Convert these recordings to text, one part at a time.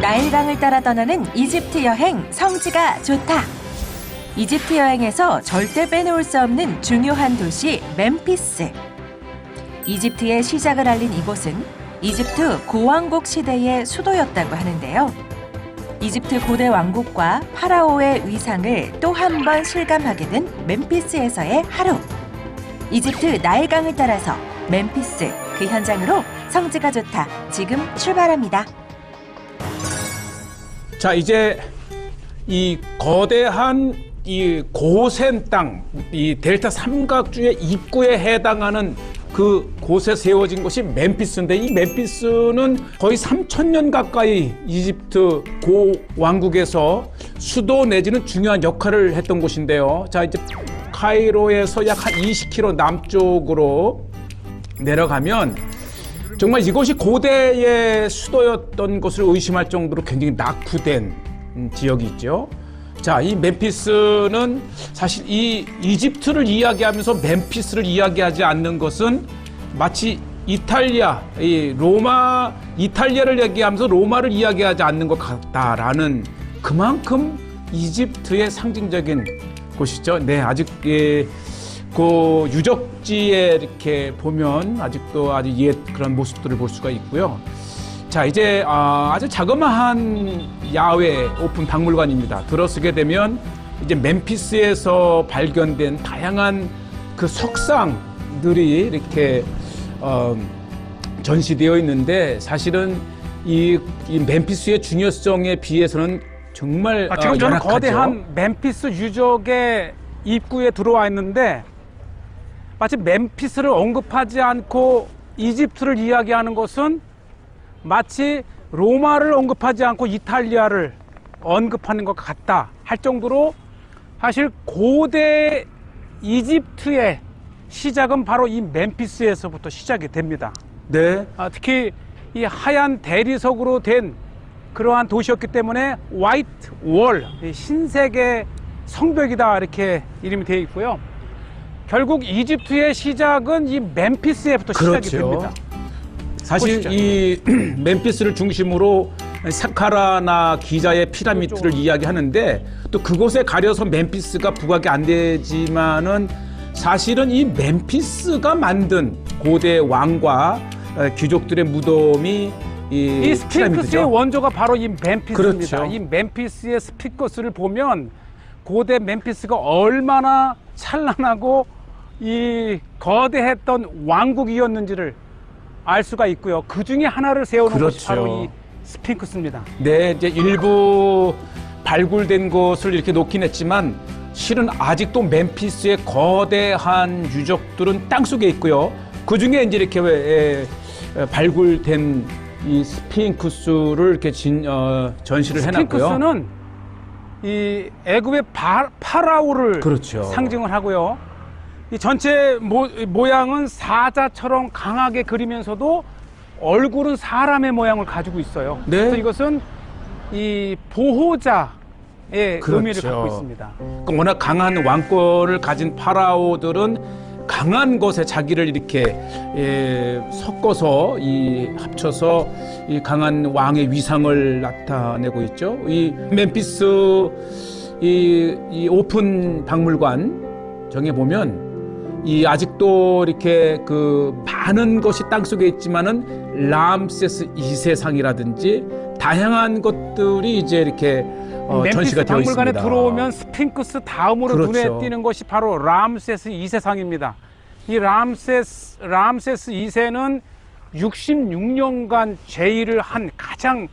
나일강을 따라 떠나는 이집트 여행 성지가 좋다. 이집트 여행에서 절대 빼놓을 수 없는 중요한 도시 멤피스. 이집트의 시작을 알린 이곳은 이집트 고왕국 시대의 수도였다고 하는데요. 이집트 고대 왕국과 파라오의 위상을 또 한 번 실감하게 된 멤피스에서의 하루. 이집트 나일강을 따라서 멤피스 그 현장으로 성지가 좋다. 지금 출발합니다. 자, 이제 이 거대한 이 고센 땅, 이 델타 삼각주의 입구에 해당하는 그 곳에 세워진 곳이 멤피스인데, 이 멤피스는 거의 3,000년 가까이 이집트 고왕국에서 수도 내지는 중요한 역할을 했던 곳인데요. 자, 이제 카이로에서 약 한 20km 남쪽으로 내려가면 정말 이곳이 고대의 수도였던 것을 의심할 정도로 굉장히 낙후된 지역이 있죠. 자, 이 멤피스는 사실 이 이집트를 이야기하면서 멤피스를 이야기하지 않는 것은 마치 이탈리아, 이 로마, 이탈리아를 얘기하면서 로마를 이야기하지 않는 것 같다라는 그만큼 이집트의 상징적인 곳이죠. 네, 아직 그 유적지에 이렇게 보면 아직도 아주 옛 그런 모습들을 볼 수가 있고요. 자, 이제 아주 자그마한 야외 오픈 박물관입니다. 들어서게 되면 이제 멤피스에서 발견된 다양한 그 석상들이 이렇게 전시되어 있는데, 사실은 이 멤피스의 중요성에 비해서는 정말 지금 저는 열악하죠. 거대한 멤피스 유적의 입구에 들어와 있는데, 마치 멤피스를 언급하지 않고 이집트를 이야기하는 것은 마치 로마를 언급하지 않고 이탈리아를 언급하는 것 같다 할 정도로, 사실 고대 이집트의 시작은 바로 이 멤피스에서부터 시작이 됩니다. 네. 특히 이 하얀 대리석으로 된 그러한 도시였기 때문에 화이트 월, 흰색의 성벽이다 이렇게 이름이 되어 있고요. 결국 이집트의 시작은 이 멤피스에부터 시작이 됩니다. 사실 보시죠. 이 멤피스를 중심으로 사카라나 기자의 피라미드를 이야기하는데, 또 그곳에 가려서 멤피스가 부각이 안 되지만은 사실은 이 멤피스가 만든 고대 왕과 귀족들의 무덤이 이 스핑크스의 피라미드죠. 원조가 바로 이 멤피스입니다. 그렇죠. 이 멤피스의 스핑크스를 보면 고대 멤피스가 얼마나 찬란하고 이 거대했던 왕국이었는지를 알 수가 있고요. 그 중에 하나를 세우는 그렇죠. 것이 바로 이 스핑크스입니다. 네, 이제 일부 발굴된 것을 이렇게 놓긴 했지만 실은 아직도 멤피스의 거대한 유적들은 땅속에 있고요. 그 중에 이제 이렇게 발굴된 이 스핑크스를 이렇게 전시를 해놨고요. 스핑크스는 이 애굽의 파라오를 그렇죠. 상징을 하고요. 이 전체 모양은 사자처럼 강하게 그리면서도 얼굴은 사람의 모양을 가지고 있어요. 네. 그래서 이것은 이 보호자의 그렇죠. 의미를 갖고 있습니다. 워낙 강한 왕권을 가진 파라오들은 강한 것에 자기를 이렇게 섞어서 합쳐서 이 강한 왕의 위상을 나타내고 있죠. 이 멤피스 이 오픈 박물관 정에 보면 이 아직도 이렇게 그 많은 것이 땅속에 있지만은 람세스 2세상이라든지 다양한 것들이 이제 이렇게 전시가 되어 있습니다. 박물관에 들어오면 스핑크스 다음으로 그렇죠. 눈에 띄는 것이 바로 람세스 2세상입니다. 이 람세스 2세는 66년간 제의를 한 가장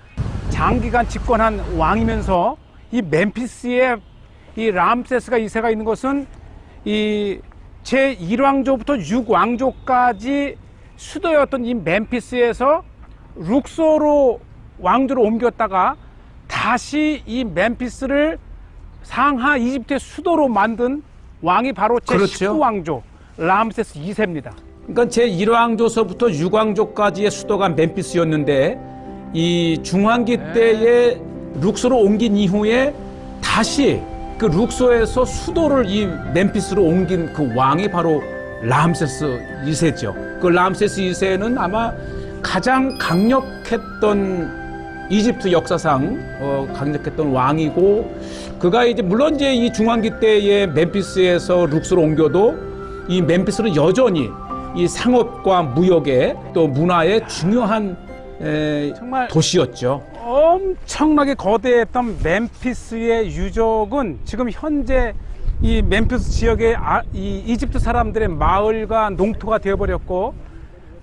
장기간 집권한 왕이면서, 이 멤피스에 이 람세스가 2세가 있는 것은 이 제1왕조부터 6왕조까지 수도였던 이 멤피스에서 룩소로 왕조로 옮겼다가 다시 이 멤피스를 상하 이집트의 수도로 만든 왕이 바로 그렇죠. 제19왕조 람세스 2세입니다. 그러니까 제1왕조서부터 6왕조까지의 수도가 멤피스였는데, 이 중환기 때에 룩소로 옮긴 이후에 다시 그 룩소에서 수도를 이 멤피스로 옮긴 그 왕이 바로 람세스 2세죠. 그 람세스 2세는 아마 가장 강력했던 이집트 역사상 강력했던 왕이고 그가 이제 물론 이제 이 중환기 때의 멤피스에서 룩스로 옮겨도 이 멤피스는 여전히 이 상업과 무역의 또 문화의 중요한 정말 도시였죠. 엄청나게 거대했던 멤피스의 유적은 지금 현재 이 멤피스 지역의 이 이집트 사람들의 마을과 농토가 되어버렸고,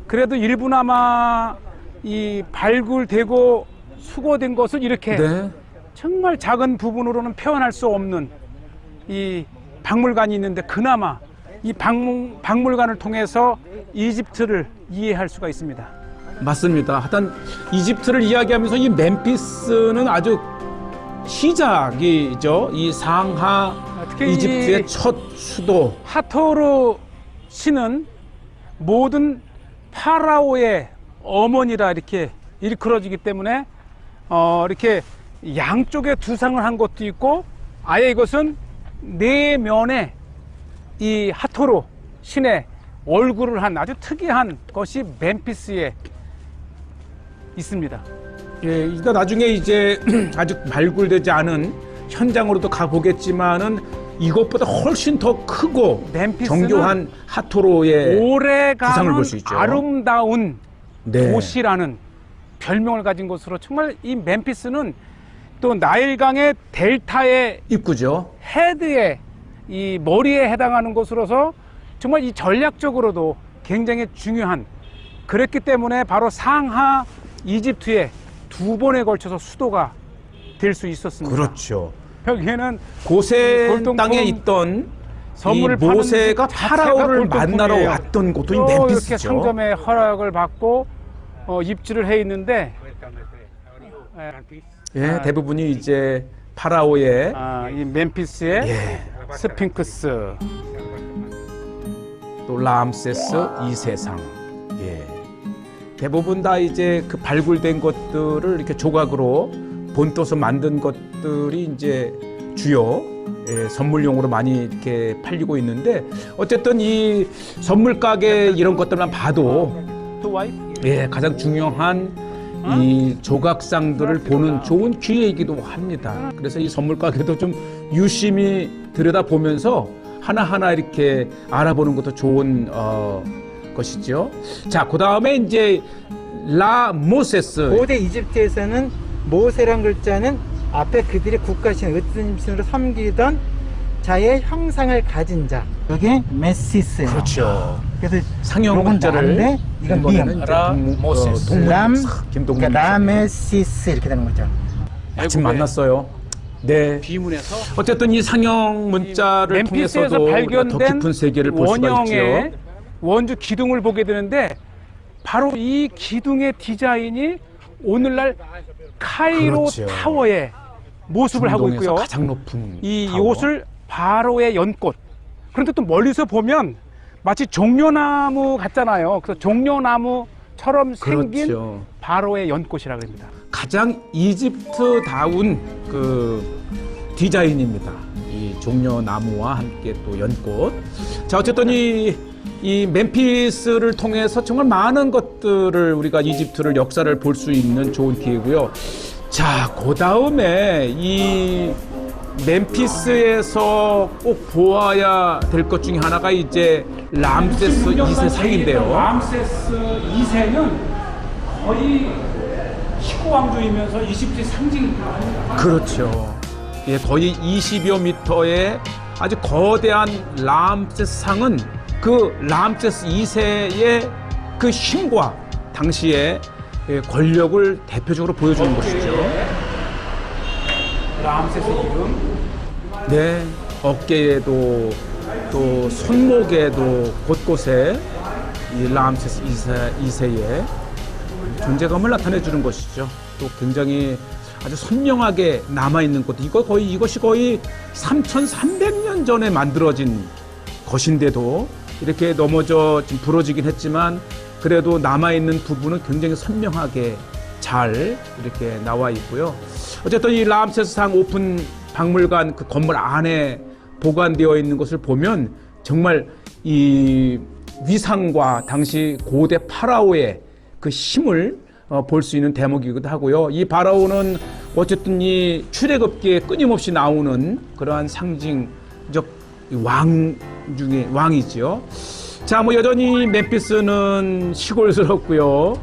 그래도 일부나마 이 발굴되고 수거된 것을 이렇게 네. 정말 작은 부분으로는 표현할 수 없는 이 박물관이 있는데, 그나마 이 박물관을 통해서 이집트를 이해할 수가 있습니다. 맞습니다. 하여튼 이집트를 이야기하면서 이 멤피스는 아주 시작이죠. 이 상하 특히 이집트의 이 첫 수도. 하토르 씨는 모든 파라오의 어머니라 이렇게 일컬어지기 때문에 이렇게 양쪽에 두상을 한 것도 있고, 아예 이것은 네 면에 이 하토르 신의 얼굴을 한 아주 특이한 것이 멤피스에 있습니다. 예, 이따 나중에 이제 아직 발굴되지 않은 현장으로도 가보겠지만은 이것보다 훨씬 더 크고 멤피스는 정교한 하토로의 구상을 오래가는 볼 수 있죠. 아름다운 네. 도시라는 별명을 가진 곳으로, 정말 이 멤피스는 또 나일강의 델타의 입구죠. 헤드에 이 머리에 해당하는 곳으로서 정말 이 전략적으로도 굉장히 중요한, 그랬기 때문에 바로 상하 이집트의 두 번에 걸쳐서 수도가 될 수 있었습니다. 그렇죠. 여기에는 고센 골동품 땅에 있던 선물을 이 모세가 파는 집 자체가 파라오를 골동품이에요. 만나러 왔던 곳도 이 또 이렇게 멤피스죠. 상점의 허락을 받고 입주를 해 있는데, 예, 대부분이 이제 파라오의 이 멤피스의 예, 스핑크스, 또 람세스 2세상. 예. 대부분 다 이제 그 발굴된 것들을 이렇게 조각으로 본떠서 만든 것들이 이제 주요 선물용으로 많이 이렇게 팔리고 있는데, 어쨌든 이 선물 가게 이런 것들만 봐도 또 와이프 가장 중요한 이 조각상들을 보는 좋은 기회이기도 합니다. 그래서 이 선물 가게도 좀 유심히 들여다보면서 하나하나 이렇게 알아보는 것도 좋은 것이죠. 자, 그 다음에 이제 라모세스. 고대 이집트에서는 모세란 글자는 앞에 그들의 국가신 으뜸신으로 섬기던 자의 형상을 가진 자, 이게 메시스예요. 그렇죠. 그래서 상형 요건 문자를 나인데 이건 미음. 라모세스. 람, 김동문 그러니까 라메시스 이렇게 되는 거죠. 마침 만났어요. 네. 비문에서 어쨌든 이 상형 문자를 멤피스에서 통해서도 우리가 더 발견된 깊은 세계를 볼 수가 원형의 있죠. 원주 기둥을 보게 되는데, 바로 이 기둥의 디자인이 오늘날 카이로 그렇죠. 타워의 모습을 하고 중동에서 있고요. 가장 높은 이 타워. 옷을 바로의 연꽃. 그런데 또 멀리서 보면 마치 종려나무 같잖아요. 그래서 종려나무처럼 생긴 그렇죠. 바로의 연꽃이라고 합니다. 가장 이집트다운 그 디자인입니다. 이 종려나무와 함께 또 연꽃. 자, 어쨌든 이 멤피스를 통해서 정말 많은 것들을 우리가 이집트를 역사를 볼 수 있는 좋은 기회고요. 자, 그 다음에 이 멤피스에서 꼭 보아야 될 것 중에 하나가 이제 람세스 2세 상인데요. 람세스 2세는 거의 19왕조이면서 이집트의 상징이기도 합니다. 그렇죠. 예, 거의 20여 미터의 아주 거대한 람세스 상은 그 람세스 2세의 그 힘과 당시의 권력을 대표적으로 보여주는 것이죠. 람세스 이름, 네, 어깨에도 또 손목에도 곳곳에 이 람세스 2세의 존재감을 나타내 주는 것이죠. 또 굉장히 아주 선명하게 남아있는 것. 이것이 거의 3,300년 전에 만들어진 것인데도 이렇게 넘어져 좀 부러지긴 했지만 그래도 남아있는 부분은 굉장히 선명하게 잘 이렇게 나와 있고요. 어쨌든 이 람세스상 오픈 박물관 그 건물 안에 보관되어 있는 것을 보면 정말 이 위상과 당시 고대 파라오의 그 힘을 볼 수 있는 대목이기도 하고요. 이 바라오는 어쨌든 이 출애굽기에 끊임없이 나오는 그러한 상징적 왕 중에 왕이지요. 자, 뭐 여전히 멤피스는 시골스럽고요.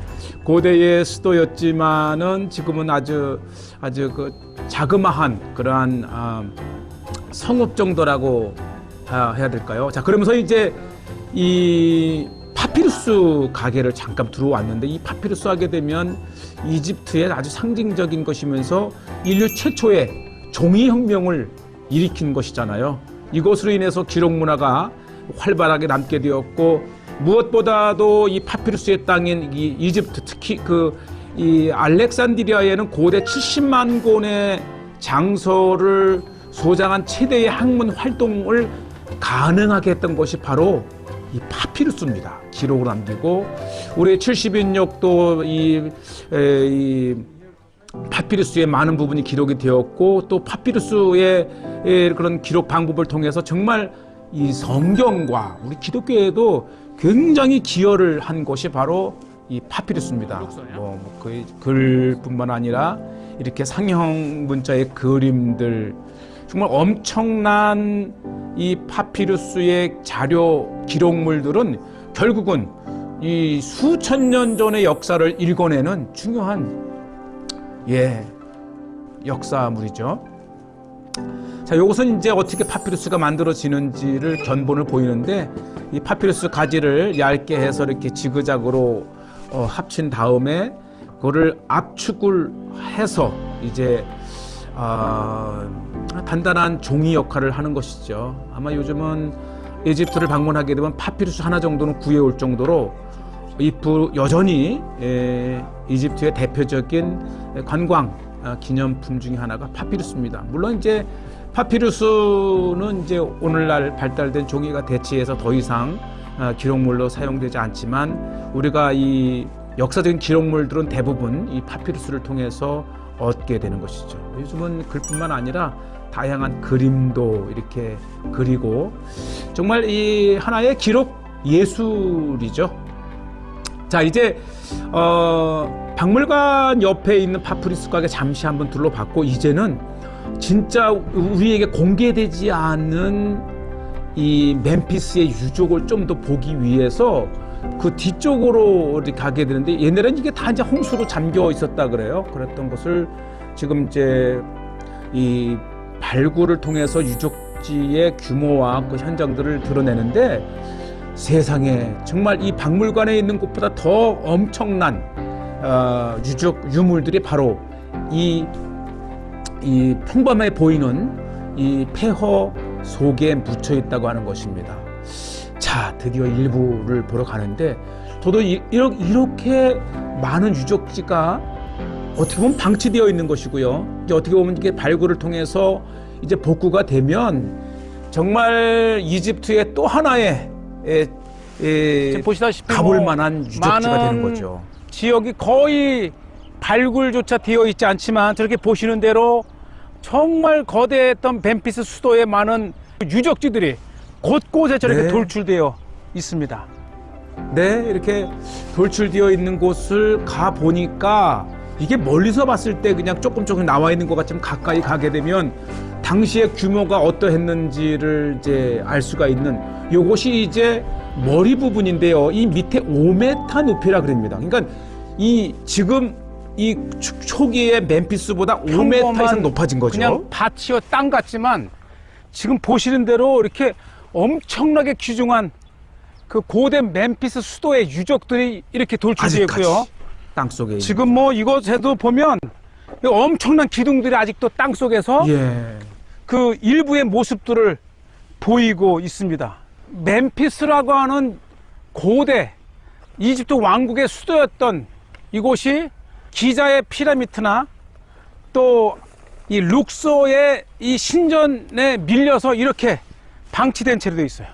고대의 수도였지만은 지금은 아주 그 자그마한 그러한 성읍 정도라고 해야 될까요? 자, 그러면서 이제 이 파피루스 가게를 잠깐 들어왔는데, 이 파피루스 하게 되면 이집트의 아주 상징적인 것이면서 인류 최초의 종이혁명을 일으킨 것이잖아요. 이것으로 인해서 기록 문화가 활발하게 남게 되었고, 무엇보다도 이 파피루스의 땅인 이 이집트, 특히 이 알렉산드리아에는 고대 70만 권의 장서를 소장한 최대의 학문 활동을 가능하게 했던 것이 바로 이 파피루스입니다. 기록을 남기고, 우리 70인역도 이 파피루스의 많은 부분이 기록이 되었고, 또 파피루스의 그런 기록 방법을 통해서 정말 이 성경과 우리 기독교에도 굉장히 기여를 한 것이 바로 이 파피루스입니다. 그 글뿐만 아니라 이렇게 상형 문자의 그림들, 정말 엄청난 이 파피루스의 자료 기록물들은 결국은 이 수천 년 전의 역사를 읽어내는 중요한 역사물이죠. 자, 이것은 이제 어떻게 파피루스가 만들어지는지를 견본을 보이는데, 이 파피루스 가지를 얇게 해서 이렇게 지그작으로 합친 다음에 그거를 압축을 해서 이제 단단한 종이 역할을 하는 것이죠. 아마 요즘은 이집트를 방문하게 되면 파피루스 하나 정도는 구해올 정도로 여전히 이집트의 대표적인 관광 기념품 중에 하나가 파피루스입니다. 물론 이제 파피루스는 이제 오늘날 발달된 종이가 대체해서 더 이상 기록물로 사용되지 않지만, 우리가 이 역사적인 기록물들은 대부분 이 파피루스를 통해서 얻게 되는 것이죠. 요즘은 글뿐만 아니라 다양한 그림도 이렇게 그리고, 정말 이 하나의 기록 예술이죠. 자, 이제 박물관 옆에 있는 파피루스 가게 잠시 한번 둘러봤고, 이제는 진짜 우리에게 공개되지 않은 이 멤피스의 유적을 좀 더 보기 위해서 그 뒤쪽으로 가게 되는데, 옛날에는 이게 다 이제 홍수로 잠겨 있었다 그래요. 그랬던 것을 지금 이제 이 발굴을 통해서 유적지의 규모와 그 현장들을 드러내는데, 세상에 정말 이 박물관에 있는 곳보다 더 엄청난 유물들이 바로 이 평범해 보이는 이 폐허 속에 묻혀 있다고 하는 것입니다. 자, 드디어 일부를 보러 가는데, 저도 이렇게 많은 유적지가 어떻게 보면 방치되어 있는 것이고요. 이제 어떻게 보면 이게 발굴을 통해서 이제 복구가 되면 정말 이집트의 또 하나의 보시다시피 가볼 만한 유적지가 되는 거죠. 지역이 거의 발굴조차 되어 있지 않지만, 저렇게 보시는 대로 정말 거대했던 멤피스 수도의 많은 유적지들이 곳곳에 저렇게 네. 돌출되어 있습니다. 네, 이렇게 돌출되어 있는 곳을 가 보니까, 이게 멀리서 봤을 때 그냥 조금 나와 있는 것 같지만, 가까이 가게 되면 당시의 규모가 어떠했는지를 이제 알 수가 있는, 요것이 이제 머리 부분인데요. 이 밑에 5m 높이라 그럽니다. 그러니까 이 지금 이 초기의 멤피스보다 5m 이상 높아진 거죠. 그냥 밭이요, 땅 같지만, 지금 보시는 대로 이렇게 엄청나게 귀중한 그 고대 멤피스 수도의 유적들이 이렇게 돌출되어 있고요. 땅 속에 지금 뭐 이곳에도 보면 엄청난 기둥들이 아직도 땅 속에서 그 일부의 모습들을 보이고 있습니다. 멤피스라고 하는 고대 이집트 왕국의 수도였던 이곳이 기자의 피라미드나 또 이 룩소의 이 신전에 밀려서 이렇게 방치된 채로 되어 있어요.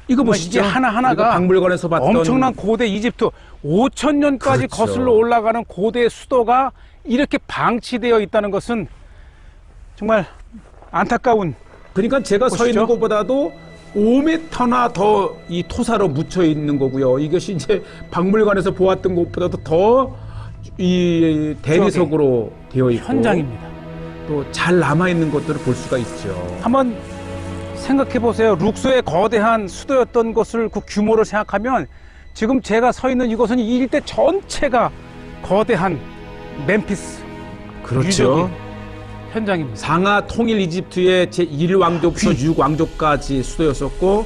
이거 보시죠. 이게 하나하나가 박물관에서 봤던 엄청난 고대 이집트 5,000년까지 그렇죠. 거슬러 올라가는 고대 수도가 이렇게 방치되어 있다는 것은 정말 안타까운. 그러니까 제가 서 있는 곳보다도 5m나 더 이 토사로 묻혀 있는 거고요. 이것이 이제 박물관에서 보았던 것보다도 더 이 대리석으로 되어 있고 현장입니다. 또 잘 남아 있는 것들을 볼 수가 있죠. 한번 생각해 보세요. 룩소의 거대한 수도였던 것을 그 규모를 생각하면 지금 제가 서 있는 이곳은 이 일대 전체가 거대한 멤피스 그렇죠. 유적의 현장입니다. 상하 통일 이집트의 제1왕조부터 6왕조까지 수도였었고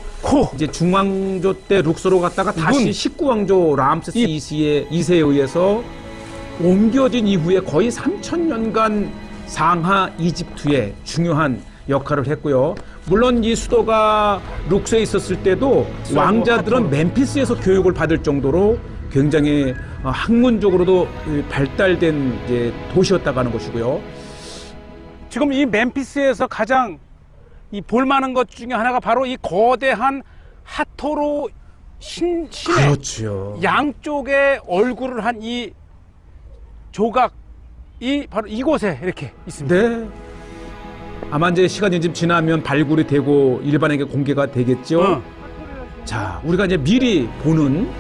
이제 중왕조 때 룩소로 갔다가 다시 문. 19왕조 람세스 2세에 의해서 옮겨진 이후에 거의 3,000년간 상하 이집트의 중요한 역할을 했고요. 물론 이 수도가 룩소에 있었을 때도 왕자들은 멤피스에서 교육을 받을 정도로 굉장히 학문적으로도 발달된 이제 도시였다고 하는 것이고요. 지금 이 멤피스에서 가장 이 볼만한 것 중에 하나가 바로 이 거대한 하토로 신의 그렇죠. 양쪽에 얼굴을 한 이 조각이 바로 이곳에 이렇게 있습니다. 네. 아마 이제 시간이 좀 지나면 발굴이 되고 일반에게 공개가 되겠죠. 자, 우리가 이제 미리 보는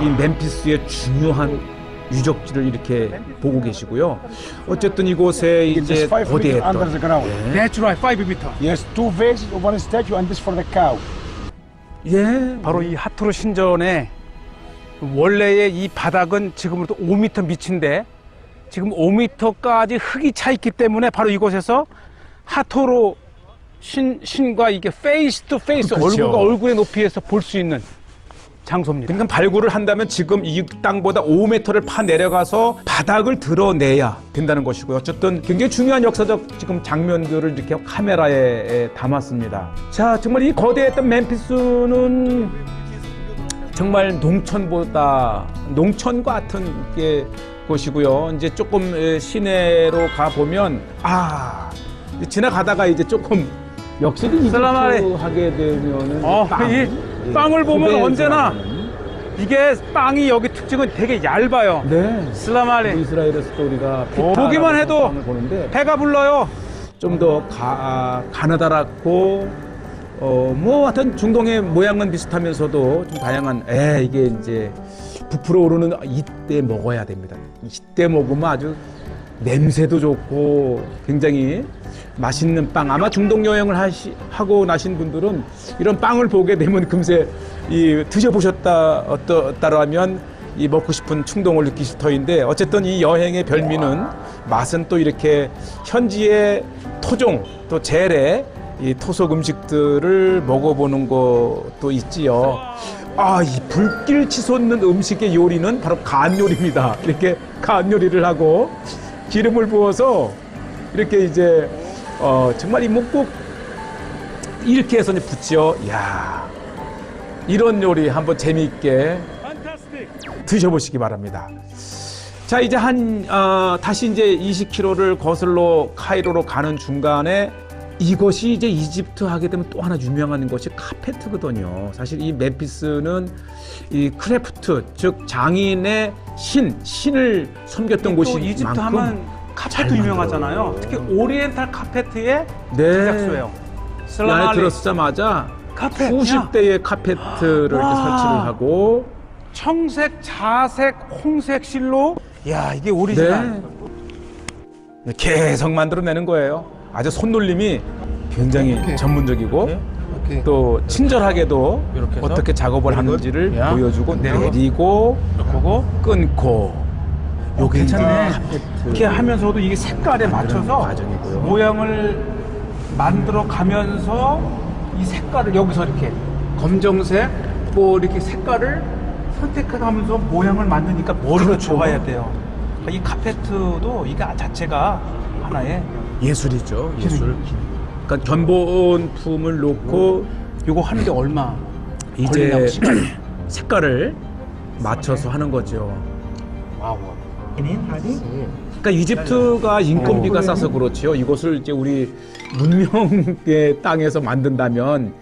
이 멤피스의 중요한 유적지를 이렇게 보고 계시고요. 어쨌든 이곳에 It is 이제 5 meters under 거대했던 the ground. That's right, 5m. Yes, 2 vases of one statue and this for the cow. 예, 바로 이 하토로 신전의 원래의 이 바닥은 지금으로도 5m 밑인데 지금 5m까지 흙이 차 있기 때문에 바로 이곳에서 하토로 신과 이게 페이스 투 페이스 그렇죠. 얼굴과 얼굴의 높이에서 볼 수 있는 장소입니다. 그러니까 발굴을 한다면 지금 이 땅보다 5m를 파 내려가서 바닥을 드러내야 된다는 것이고요. 어쨌든 굉장히 중요한 역사적 지금 장면들을 이렇게 카메라에 담았습니다. 자, 정말 이 거대했던 멤피스는 정말 농촌 같은 게 곳이고요. 이제 조금 시내로 가 보면 지나가다가 이제 조금 역시 살라마레. 하게 되면은 이 빵을 보면 언제나 이게 빵이 여기 특징은 되게 얇아요. 네. 슬라마레. 이스라엘의 스토리가 보기만 해도 빵을 보는데 배가 불러요. 좀 더 가느다랗고 뭐 하여튼 중동의 모양은 비슷하면서도 좀 다양한 이게 이제 부풀어 오르는 이때 먹어야 됩니다. 이때 먹으면 아주 냄새도 좋고 굉장히 맛있는 빵. 아마 중동 여행을 하고 나신 분들은 이런 빵을 보게 되면 금세 드셔보셨다라면 이 먹고 싶은 충동을 느끼실 터인데 어쨌든 이 여행의 별미는 맛은 또 이렇게 현지의 토종 또 재래 이 토속 음식들을 먹어보는 것도 있지요. 이 불길 치솟는 음식의 요리는 바로 간 요리입니다. 이렇게 간 요리를 하고 기름을 부어서 이렇게 이제 정말 이 묵국 이렇게 해서 붙여. 야, 이런 요리 한번 재미있게 드셔보시기 바랍니다. 자, 이제 다시 이제 20km를 거슬러 카이로로 가는 중간에 이것이 이제 이집트 하게 되면 또 하나 유명한 것이 카페트거든요. 사실 이 멤피스는 이 크래프트, 즉 장인의 신을 섬겼던 곳이 이집트 만큼 하면 카페트 유명하잖아요. 특히 오리엔탈 카페트의 제작소예요. 이 안에 들어서자마자 카페트. 수십 대의 카페트를 이렇게 설치를 하고 청색, 자색, 홍색 실로. 야, 이게 오리지널. 계속 만들어내는 거예요. 아주 손놀림이 굉장히 전문적이고 또 친절하게도 어떻게 작업을 하는지를 보여주고 내리고 끊고 요게 괜찮네. 이렇게 하면서도 이게 색깔에 맞춰서 과정이고요. 모양을 만들어 가면서 이 색깔을 여기서 이렇게 검정색 뭐 이렇게 색깔을 선택하면서 모양을 만드니까 머리가 좋아야 돼요. 그러니까 이 카페트도 이게 자체가 하나의 예술이죠. 예술. 그러니까 견본품을 놓고 요거 하는데 얼마 이제 걸리냐고 시간이. 색깔을 맞춰서 하는 거죠. 와우. 그러니까 이집트가 인건비가 싸서 그렇지요. 이곳을 이제 우리 문명의 땅에서 만든다면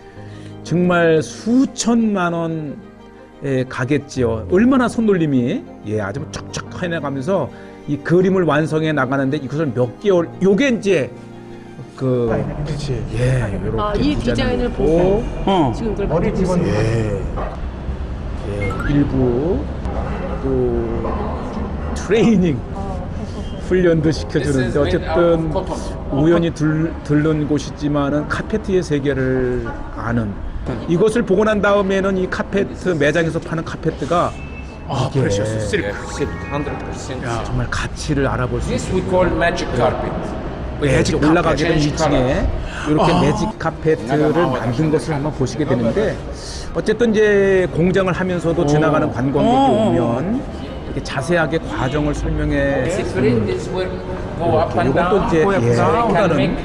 정말 수천만 원에 가겠지요. 얼마나 손놀림이 그렇죠. 아주 쫙쫙 해내가면서 이 그림을 완성해 나가는데 이것을 몇 개월. 요게 이제 그렇지. 이렇게 이 디자인을 보고 지금 그걸 머리 만들고 있어요. 집어넣고 일부 또 트레이닝 훈련도 시켜주는데 어쨌든 우연히 들른 곳이지만은 카페트의 세계를 아는 이것을 보고 난 다음에는 이 카페트 매장에서 파는 카페트가 이게 Silk, 100%. 정말 가치를 알아볼 수 This 있어요. we call magic carpet. 매직 올라가게 된 2층에 이렇게 매직 카페트를 만든 것을 한번 보시게 되는데 어쨌든 이제 공장을 하면서도 지나가는 관광객이 오면 이렇게 자세하게 과정을 설명해 Secret is where go up and 이것도 down. 이제 So you can 보다는 make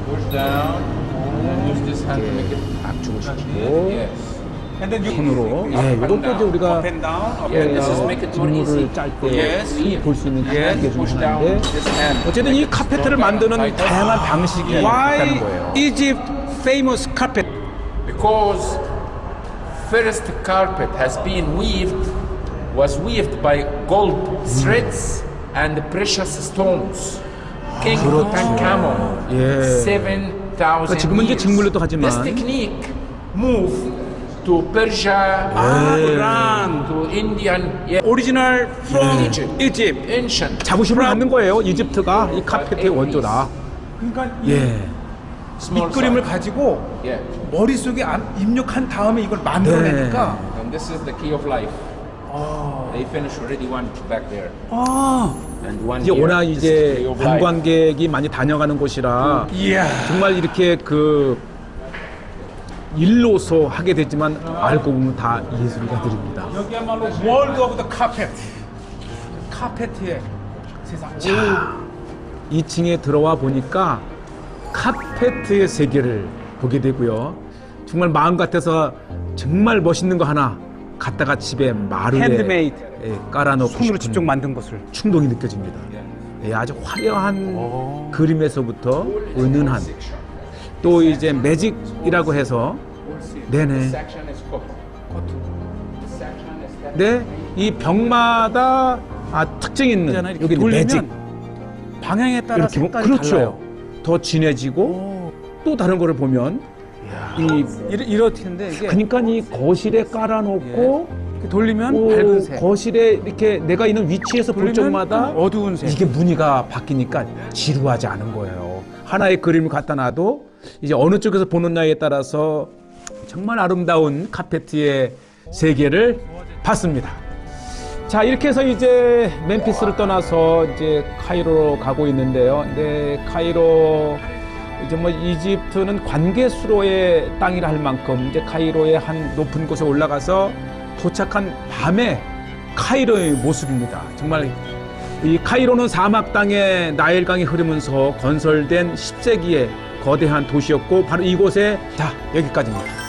push down and use this hand to make it. 압축을 시키고 Yes. 손으로 이것도 이제 우리가 Yeah, this is make it more easy. 직물을 짤 때 볼 수 있는 Yes, 기계 중 push down 하나인데 this hand. 어쨌든 이 카페트를 만드는 다양한 방식이 있다는 거예요. Egypt famous carpet? Because first carpet has been was weaved by gold threads and precious stones. King Tutankhamun, 예. 7,000 지금은 이제 years. 직물로도 하지만 This technique moved to Persia, Iran, to Indian, Original from Egypt, Egypt. ancient. 자부심을 갖는 거예요. 이집트가 이 카페트의 원조다. 그러니까 예. Small 밑그림을 size. 가지고 Yeah. 머릿속에 입력한 다음에 이걸 만들어내니까 And this is the key of life. They finished already one back there. And one 이제 here. 워낙 This is the key 이제 of life. 관광객이 많이 다녀가는 곳이라 이야. 정말 이렇게 그 일로서 하게 되지만 알고 보면 다 예술가들입니다. 여기야말로 월드 오브 더 카펫. 카페트의 세상. 자, 2층에 들어와 보니까 카페트의 세계를 보게 되고요. 정말 마음 같아서 정말 멋있는 거 하나 갖다가 집에 마루에 핸드메이드. 깔아놓고 손으로 싶은 직접 만든 것을. 충동이 느껴집니다. 예, 아주 화려한 그림에서부터 은은한 또 이제 매직이라고 해서 네네. Section is cotton. This section is 네, 이 벽마다 특징 있는 이렇게 여기 돌리면 매직 방향에 따라 이렇게 색깔이 그렇죠. 달라요. 더 진해지고 또 다른 거를 보면 이 이렇는데 이게 그러니까 이 거실에 깔아놓고 이렇게 돌리면 밝은 색, 거실에 이렇게 내가 있는 위치에서 볼 돌리면 적마다 어두운 색. 이게 무늬가 바뀌니까 지루하지 않은 거예요. 하나의 그림을 갖다 놔도 이제 어느 쪽에서 보는 나에 따라서 정말 아름다운 카페트의 세계를 봤습니다. 자, 이렇게 해서 이제 멤피스를 떠나서 이제 카이로로 가고 있는데요. 네, 카이로 이제 뭐 이집트는 관계 수로의 땅이라 할 만큼 이제 카이로의 한 높은 곳에 올라가서 도착한 밤의 카이로의 모습입니다. 정말 이 카이로는 사막 땅에 나일강이 흐르면서 건설된 10세기의 거대한 도시였고 바로 이곳에 자 여기까지입니다.